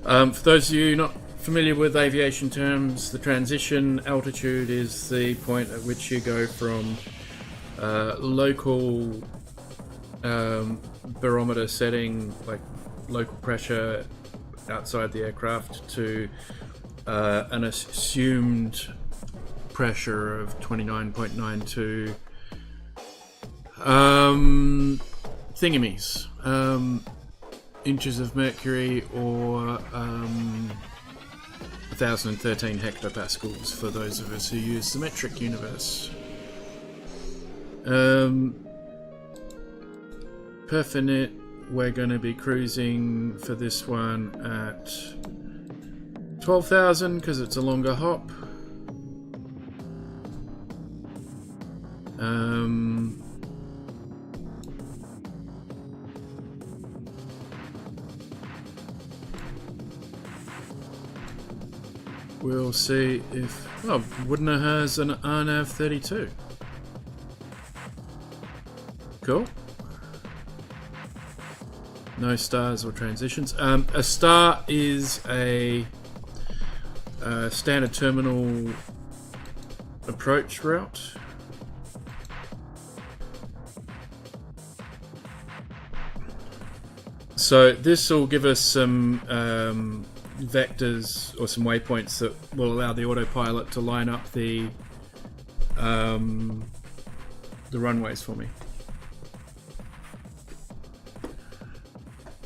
For those of you not familiar with aviation terms, the transition altitude is the point at which you go from local barometer setting, like local pressure outside the aircraft, to an assumed pressure of 29.92 thingamies, inches of mercury, or 1013 hectopascals for those of us who use the metric universe. Perfinite, we're going to be cruising for this one at 12,000 because it's a longer hop. We'll see if... Oh, Woodner has an RNAV 32. Cool. No stars or transitions. A star is a standard terminal approach route. So this will give us some vectors or some waypoints that will allow the autopilot to line up the runways for me.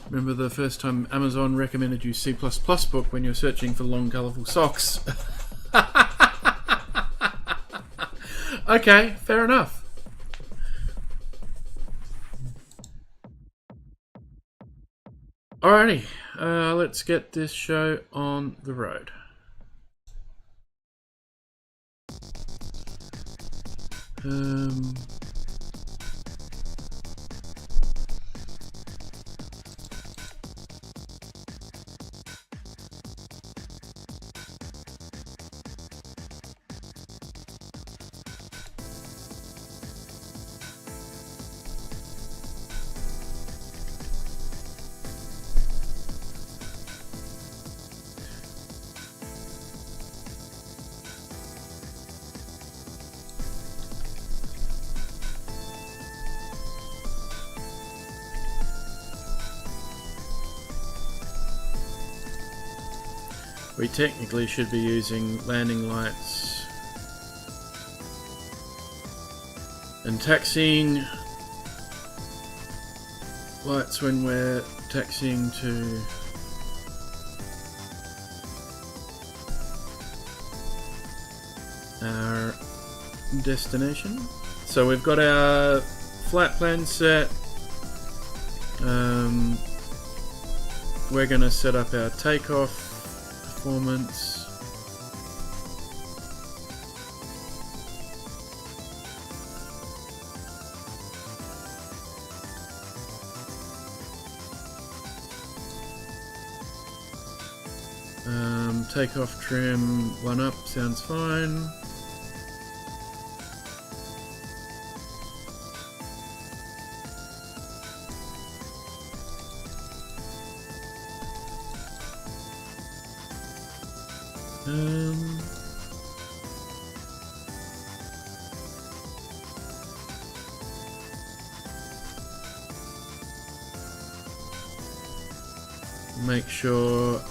Remember the first time Amazon recommended you C++ book when you're searching for long colourful socks? Okay, fair enough. Alrighty, let's get this show on the road. We technically should be using landing lights and taxiing lights when we're taxiing to our destination. So we've got our flight plan set. We're going to set up our takeoff performance. Takeoff trim 1 up sounds fine. Make sure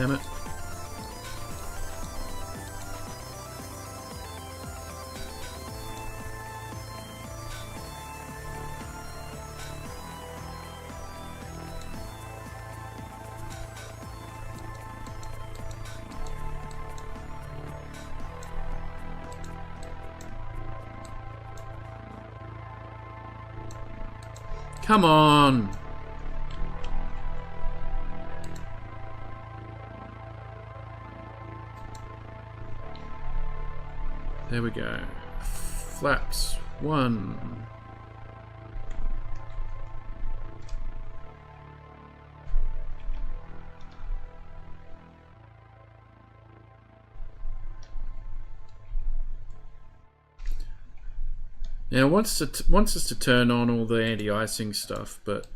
Damn it. Come on! There we go. Flaps 1. Now, wants us to turn on all the anti-icing stuff, but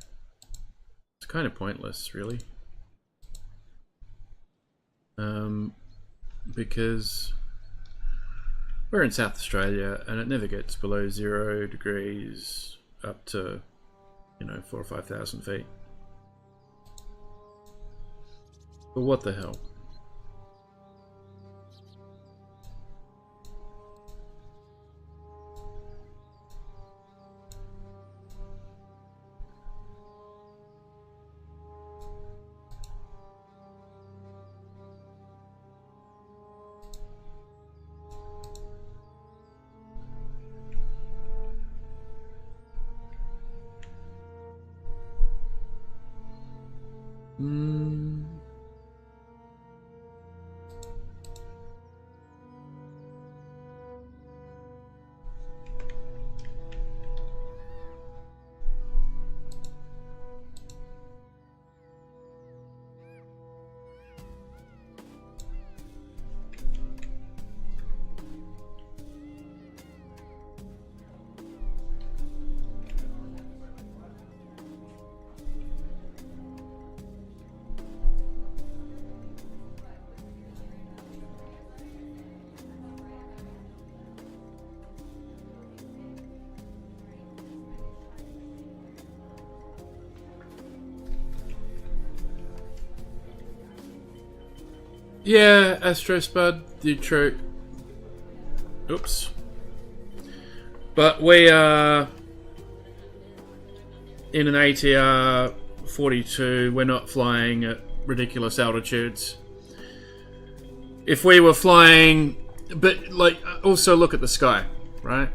it's kind of pointless, really, because we're in South Australia and it never gets below 0 degrees up to, 4,000 or 5,000 feet. But what the hell? Yeah, Astro Spud, the true. Oops. But we are in an ATR 42. We're not flying at ridiculous altitudes. If we were flying, but also look at the sky, right?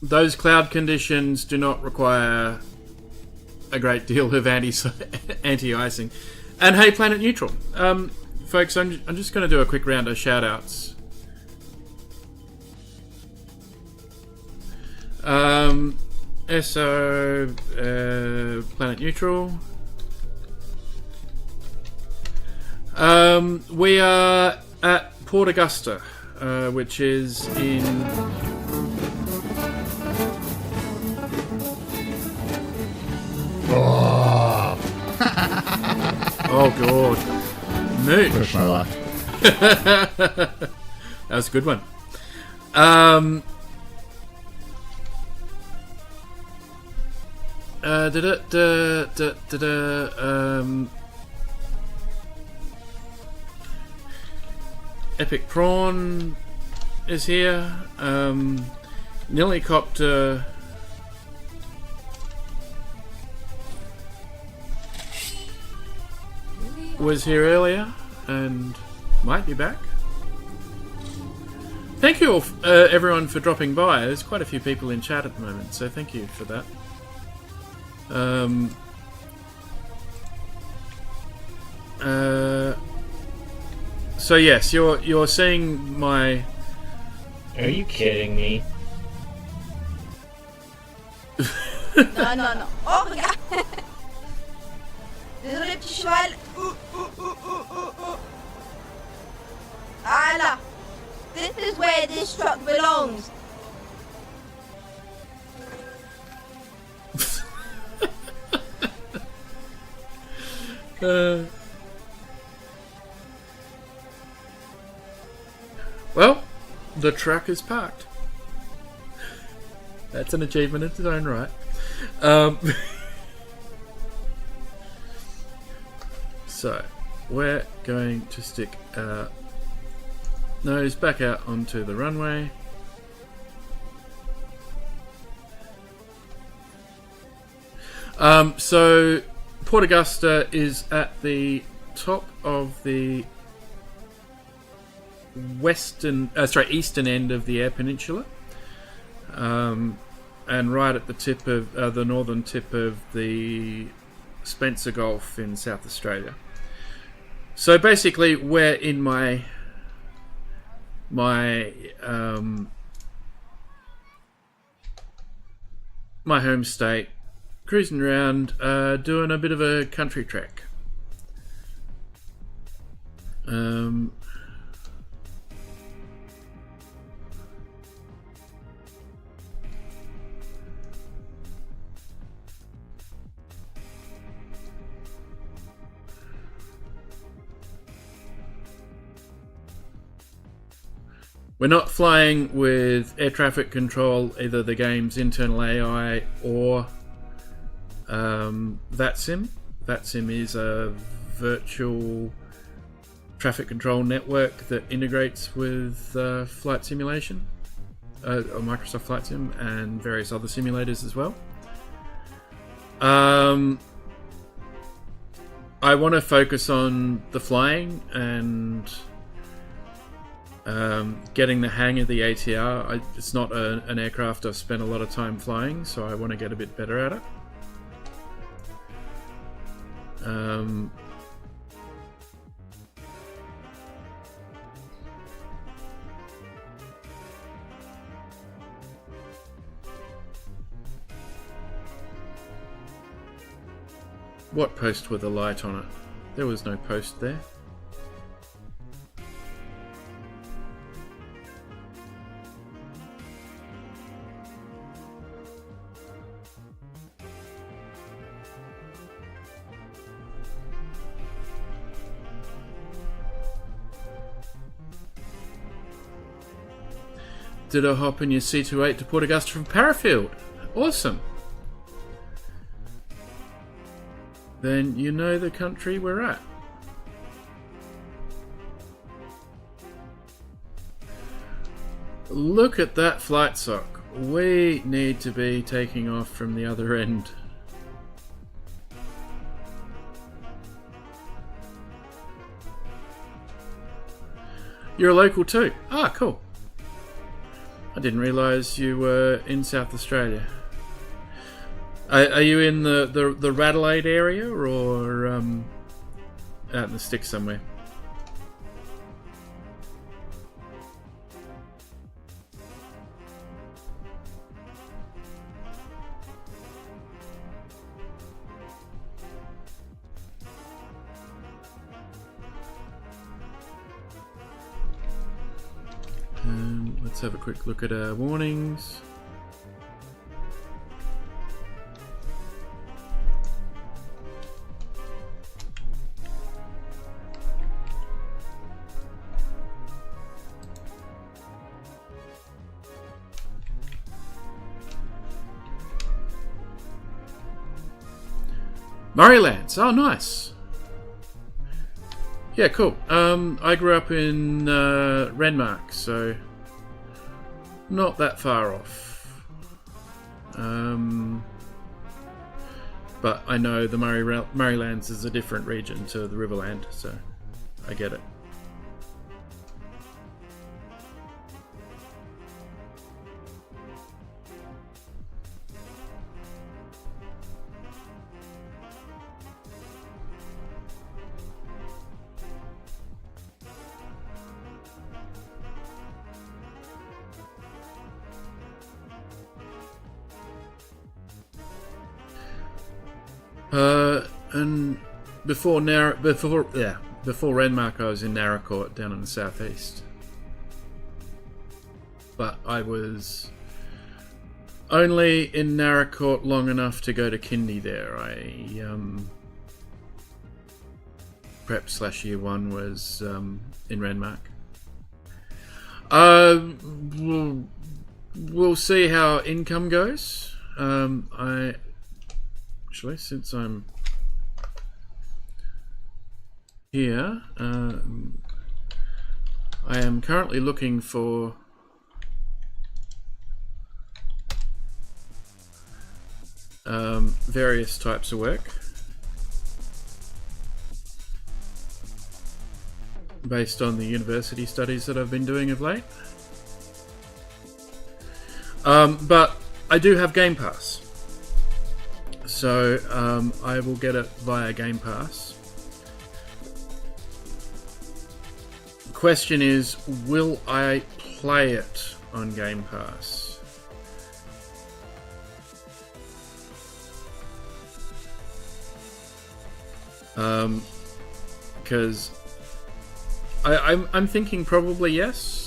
Those cloud conditions do not require a great deal of anti-icing. And hey, Planet Neutral. Folks, I'm just going to do a quick round of shout-outs. SO Planet Neutral. We are at Port Augusta, which is in... Oh god. Moot. Push my luck. That was a good one. Epic Prawn is here. Nillycopter was here earlier and might be back. Thank you all, everyone, for dropping by. There's quite a few people in chat at the moment, so thank you for that. So yes, you're seeing my... Are you kidding me? Non. Oh, regarde. Désolé, petit cheval. Voilà. This is where this truck belongs. Well, the truck is parked. That's an achievement in its own right. So we're going to stick our nose back out onto the runway. So Port Augusta is at the top of the eastern end of the Eyre Peninsula, and right at the tip of the northern tip of the Spencer Gulf in South Australia. So basically, we're in my home state, cruising around, doing a bit of a country trek. We're not flying with air traffic control, either the game's internal AI or VATSIM. VATSIM is a virtual traffic control network that integrates with flight simulation, or Microsoft Flight Sim, and various other simulators as well. I want to focus on the flying and getting the hang of the ATR. It's not an aircraft I've spent a lot of time flying, so I want to get a bit better at it. What post with a light on it? There was no post there. Did I hop in your C28 to Port Augusta from Parafield? Awesome. Then you know the country we're at. Look at that flight sock. We need to be taking off from the other end. You're a local too? Ah, cool. I didn't realise you were in South Australia. Are you in the Radelaide area, or out in the sticks somewhere? Let's have a quick look at our warnings. Murraylands. Oh, nice. Yeah, cool. I grew up in Renmark, so not that far off. But I know the Murraylands is a different region to the Riverland, so I get it. And before Renmark, I was in Narracourt down in the southeast. But I was only in Narracourt long enough to go to kindy there. Prep/year 1 was in Renmark. We'll see how income goes. Since I'm here, I am currently looking for various types of work based on the university studies that I've been doing of late. But I do have Game Pass, so I will get it via Game Pass. Question is, will I play it on Game Pass? Because I'm thinking probably yes.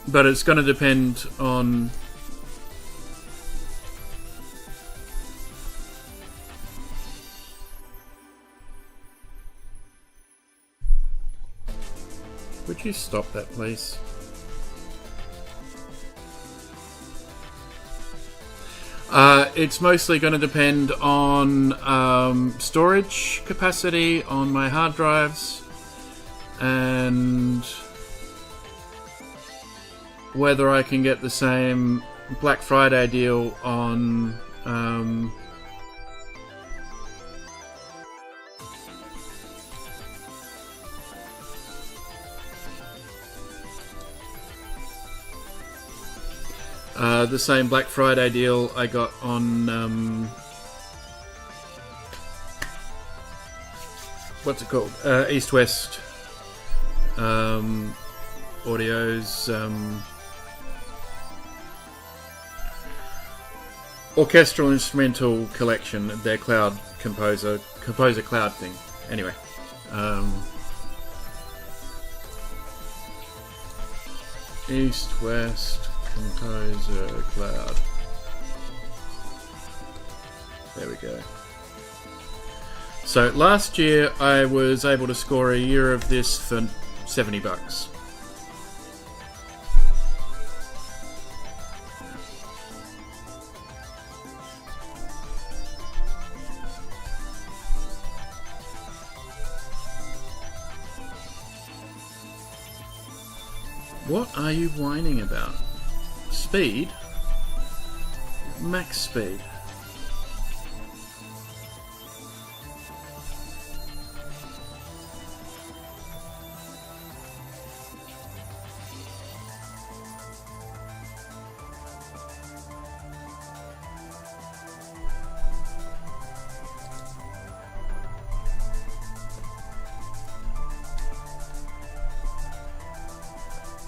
But it's going to depend on would you stop that, please? It's mostly going to depend on storage capacity on my hard drives and whether I can get the same Black Friday deal on the same Black Friday deal I got on what's it called? East West Audio's orchestral instrumental collection, their cloud composer cloud thing. Anyway, East West Composer Cloud. There we go. So last year I was able to score a year of this for $70. What are you whining about? Speed? Max speed.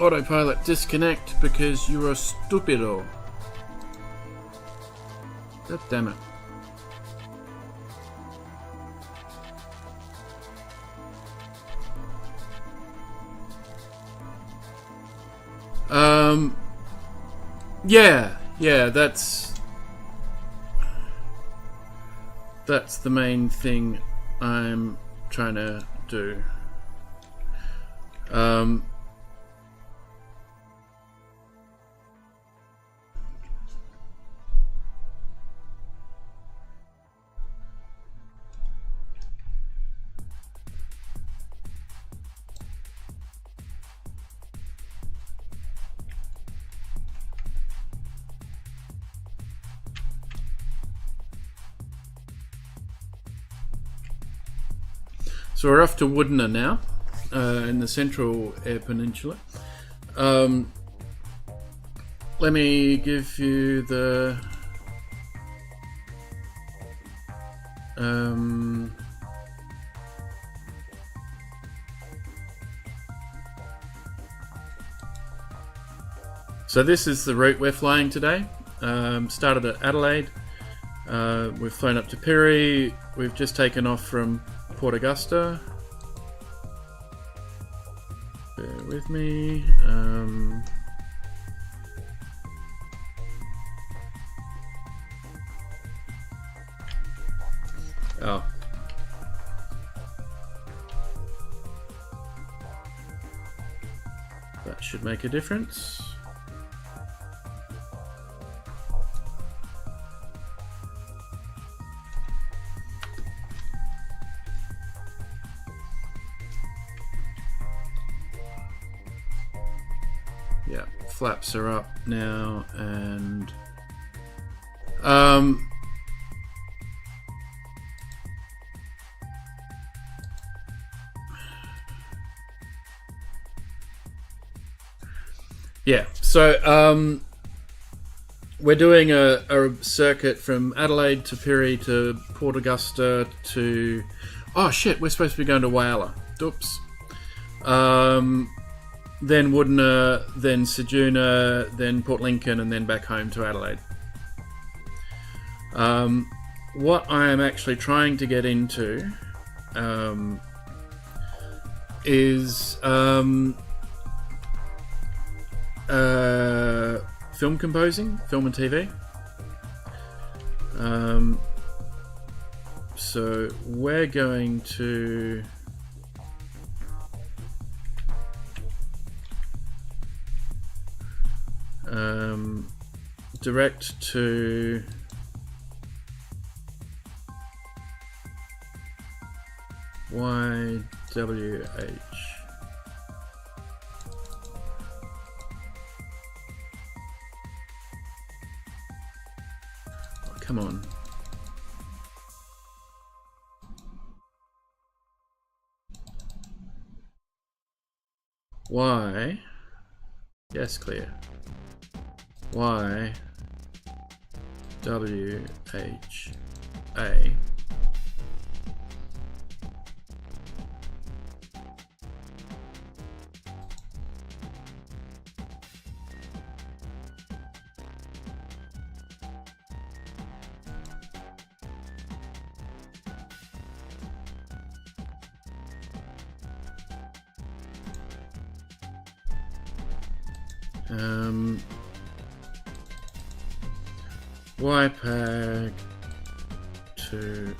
Autopilot disconnect because you're a stupido. God damn it. Yeah, that's the main thing I'm trying to do. So we're off to Woodner now, in the Central Air Peninsula. Let me give you the so this is the route we're flying today. Started at Adelaide. We've flown up to Pirrie. we've just taken off from Port Augusta. Bear with me. Oh. That should make a difference. Yeah, flaps are up now, and yeah, so we're doing a circuit from Adelaide to Pirrie to Port Augusta to... Oh shit, we're supposed to be going to Whyalla. Oops. Then Woodner, then Ceduna, then Port Lincoln, and then back home to Adelaide. What I am actually trying to get into is film composing, film and TV. So we're going to direct to YWH. Oh, come on. Y. Yes, clear. Y W H A. YPAG to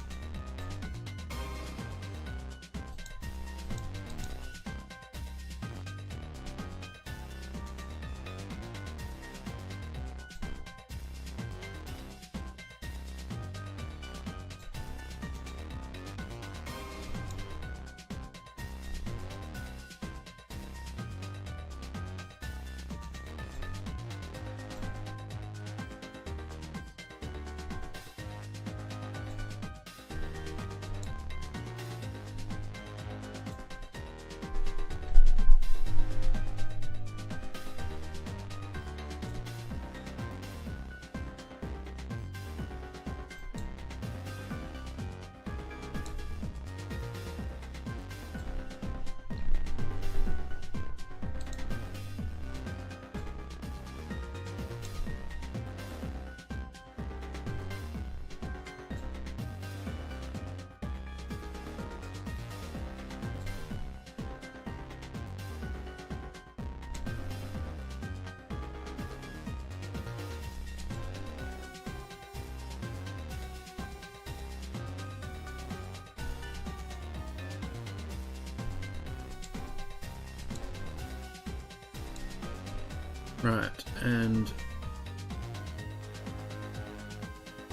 right, and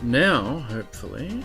now hopefully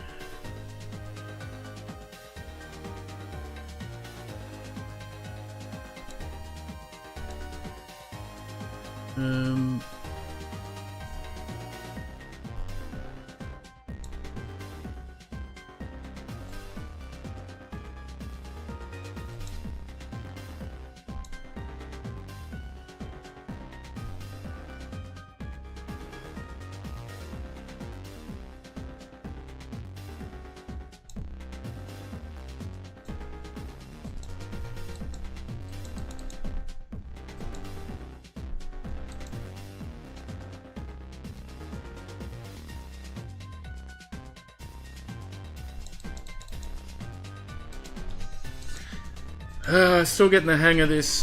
Still getting the hang of this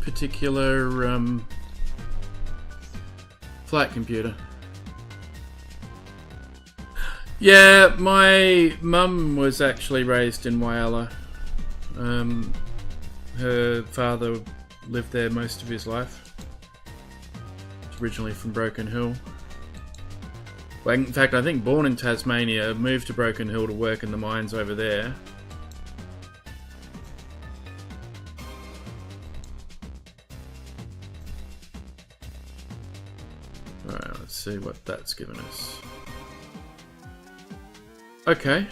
particular flight computer. Yeah, my mum was actually raised in Whyalla. Her father lived there most of his life. He's originally from Broken Hill. Well, in fact, I think born in Tasmania, moved to Broken Hill to work in the mines over there. Alright, let's see what that's given us. Okay.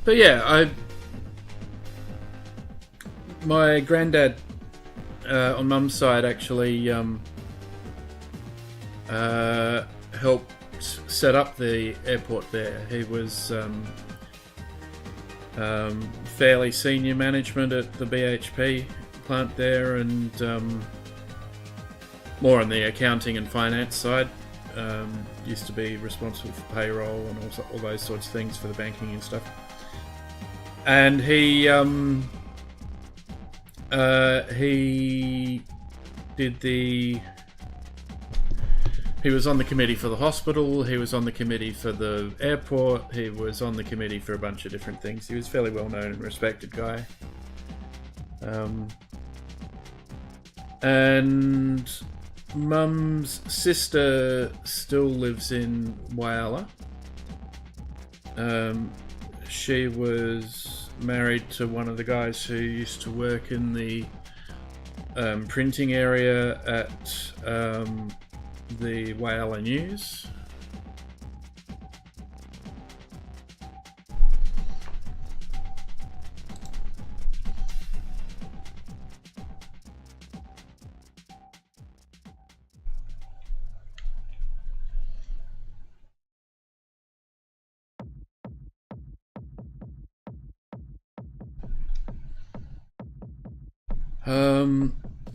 But yeah, my granddad on mum's side actually helped set up the airport there. He was fairly senior management at the BHP plant there, and more on the accounting and finance side. Used to be responsible for payroll and also all those sorts of things for the banking and stuff. And he did the. He was on the committee for the hospital. He was on the committee for the airport. He was on the committee for a bunch of different things. He was a fairly well known and respected guy. And Mum's sister still lives in Whyalla. She was married to one of the guys who used to work in the printing area at the Whyalla News.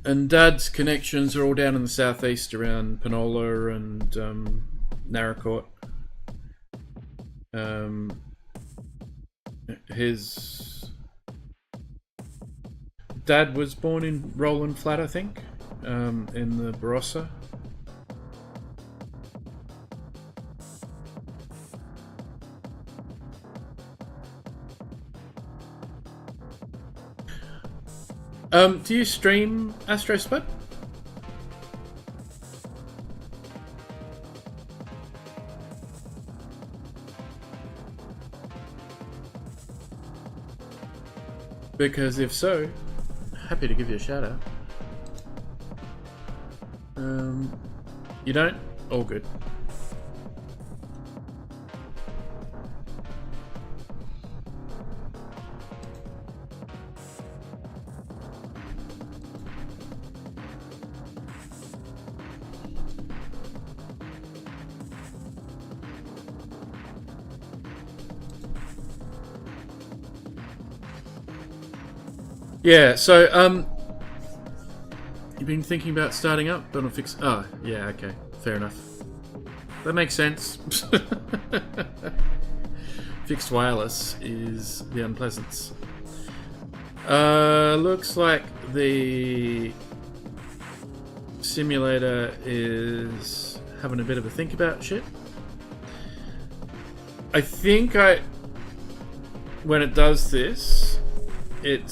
And Dad's connections are all down in the southeast around Penola and Narracourt. His dad was born in Roland Flat, I think, in the Barossa. Do you stream Astro Spud? Because if so, happy to give you a shout out. You don't? All good. Yeah, so, you've been thinking about starting up on a fixed... Oh, yeah, okay, fair enough. That makes sense. Fixed wireless is the unpleasance. Looks like the simulator is having a bit of a think about shit. I think when it does this, it